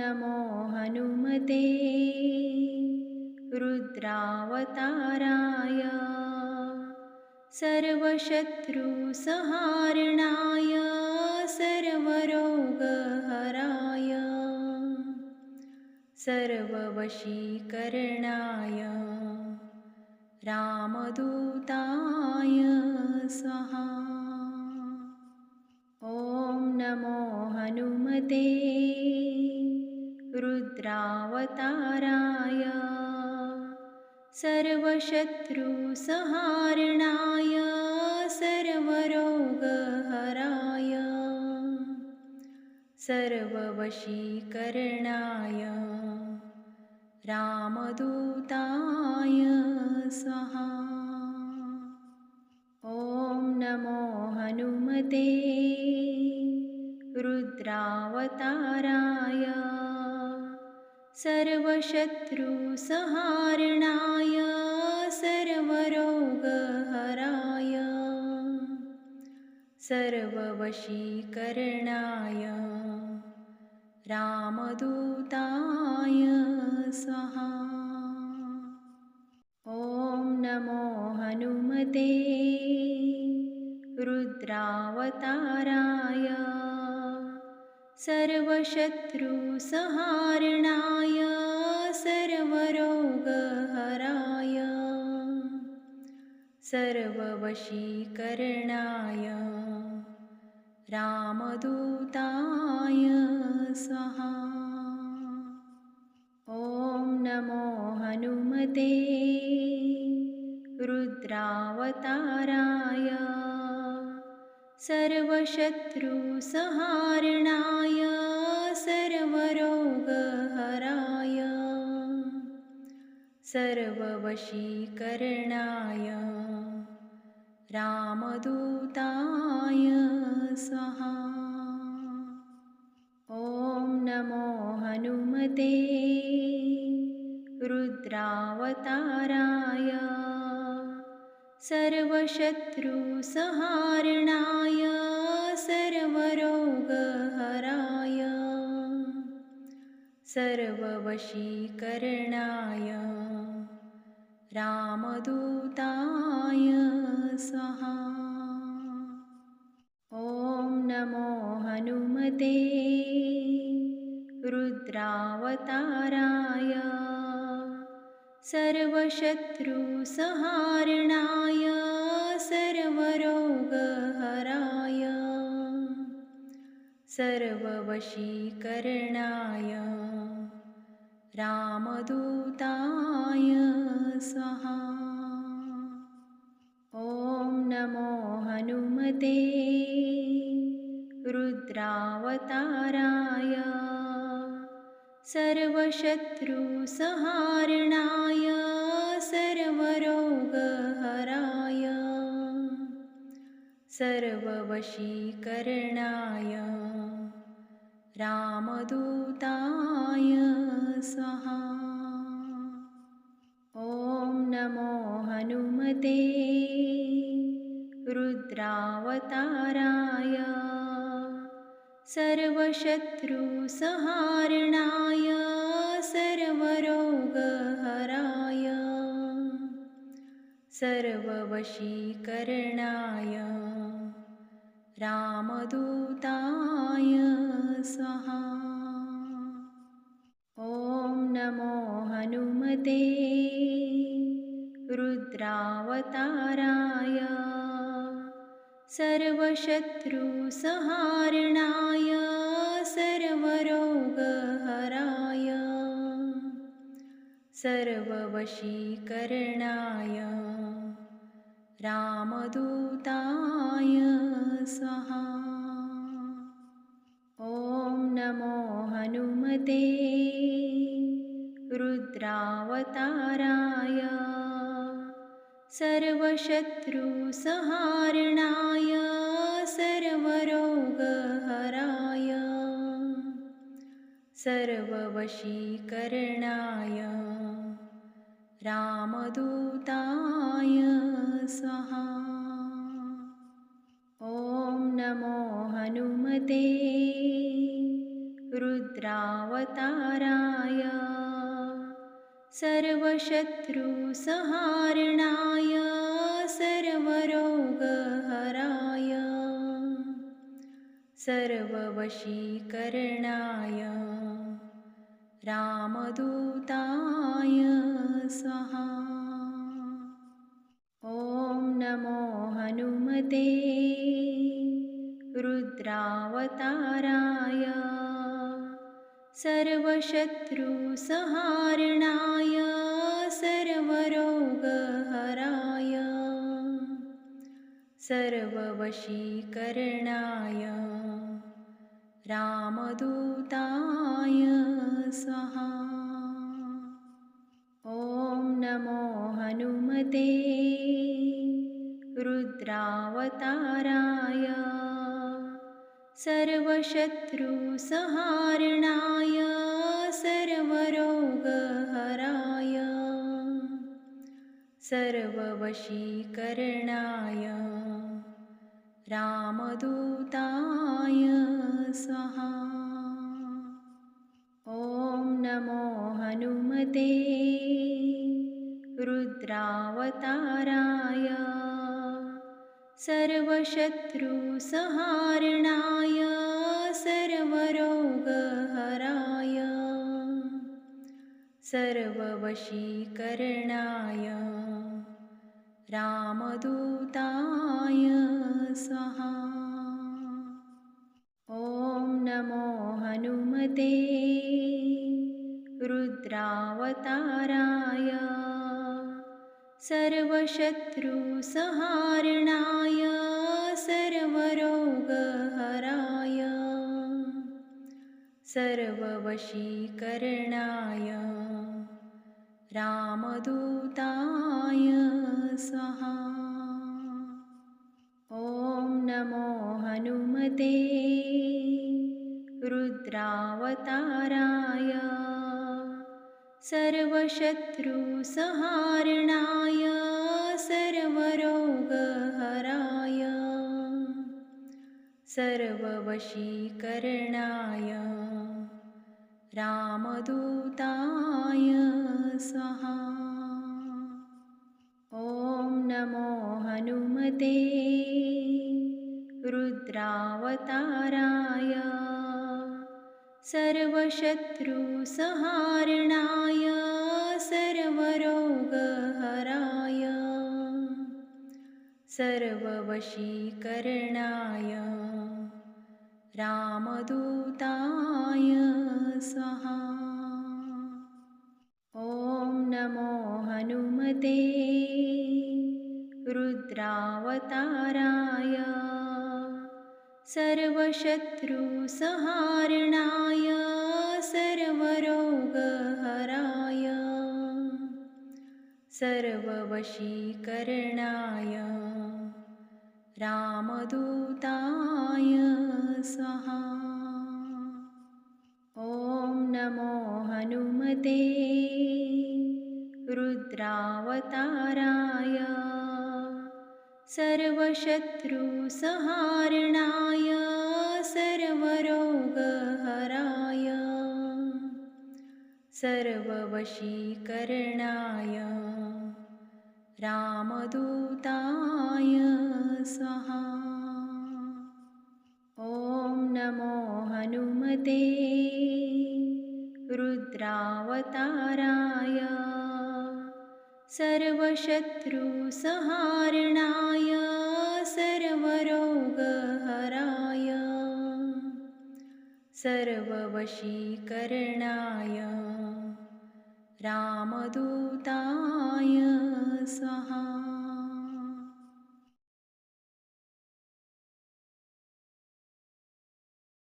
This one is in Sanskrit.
नमो हनुमते रुद्रावताराय सर्वशत्रुसंहारणाय सर्वरोगहराय सर्ववशीकरणाय रामदूताय स्वाहा। ॐ नमो हनुमते रुद्रावताराय सर्वशत्रुसंहारणाय सर्वरोगहराय सर्ववशीकरणाय रामदूताय स्वाहा। ॐ नमो हनुमते रुद्रावताराय सर्वशत्रुसंहारणाय सर्वरोगहराय सर्ववशीकरणाय रामदूताय स्वाहा। ॐ नमो हनुमते रुद्रावताराय सर्वशत्रुसंहारणाय सर्वरोगहराय सर्ववशीकरणाय रामदूताय स्वाहा। ॐ नमो हनुमते रुद्रावताराय सर्वशत्रुसंहारणाय सर्वरोगहराय सर्ववशीकरणाय रामदूताय स्वाहा। ॐ नमो हनुमते रुद्रावताराय सर्वशत्रुसंहारणाय सर्वरोगहराय सर्ववशीकरणाय रामदूताय स्वाहा। ॐ नमो हनुमते रुद्रावताराय सर्वशत्रुसंहारणाय सर्वरोगहराय सर्ववशीकरणाय रामदूताय स्वाहा। ॐ नमो हनुमते रुद्रावताराय सर्वशत्रुसंहारणाय सर्वरोगहराय सर्ववशीकरणाय रामदूताय स्वाहा। ॐ नमो हनुमते रुद्रावताराय सर्वशत्रुसंहारणाय सर्वरोगहराय सर्ववशीकरणाय रामदूताय स्वाहा। ॐ नमो हनुमते रुद्रावताराय सर्वशत्रुसंहारणाय सर्वरोगहराय सर्ववशीकरणाय रामदूताय स्वाहा। ॐ नमो हनुमते रुद्रावताराय सर्वशत्रुसंहारणाय सर्वरोगहराय सर्ववशीकरणाय रामदूताय स्वाहा। ॐ नमो हनुमते रुद्रावताराय रुद्रावताराय सर्वशत्रुसंहारणाय सर्वरोगहराय सर्ववशीकरणाय रामदूताय स्वाहा। ॐ नमो हनुमते रुद्रावताराय सर्वशत्रुसंहारणाय सर्वरोगहराय सर्ववशीकरणाय रामदूताय स्वाहा। ॐ नमो हनुमते रुद्रावताराय सर्वशत्रुसंहारणाय सर्वरोगहराय सर्ववशीकरणाय रामदूताय स्वाहा। ॐ नमो हनुमते रुद्रावताराय सर्वशत्रुसंहारणाय सर्वरोगहराय सर्ववशीकरणाय रामदूताय स्वाहा। ॐ नमो हनुमते रुद्रावताराय सर्वशत्रुसंहारणाय सर्वरोगहराय सर्ववशीकरणाय रामदूताय स्वाहा। ॐ नमो हनुमते रुद्रावताराय सर्वशत्रुसंहारणाय सर्वरोगहराय सर्ववशीकरणाय रामदूताय स्वाहा। ॐ नमो हनुमते रुद्रावताराय सर्वशत्रुसंहारणाय सर्वरोगहराय सर्ववशीकरणाय रामदूताय स्वाहा। ॐ नमो हनुमते रुद्रावताराय सर्वशत्रुसंहारणाय सर्वरोगहराय सर्ववशीकरणाय रामदूताय स्वाहा। ॐ नमो हनुमते रुद्रावताराय सर्वशत्रुसंहारणाय सर्वरोगहराय सर्ववशीकरणाय रामदूताय स्वाहा। ॐ नमो हनुमते रुद्रावताराय सर्वशत्रुसंहारणाय सर्वरोगहराय सर्ववशीकरणाय रामदूताय स्वाहा।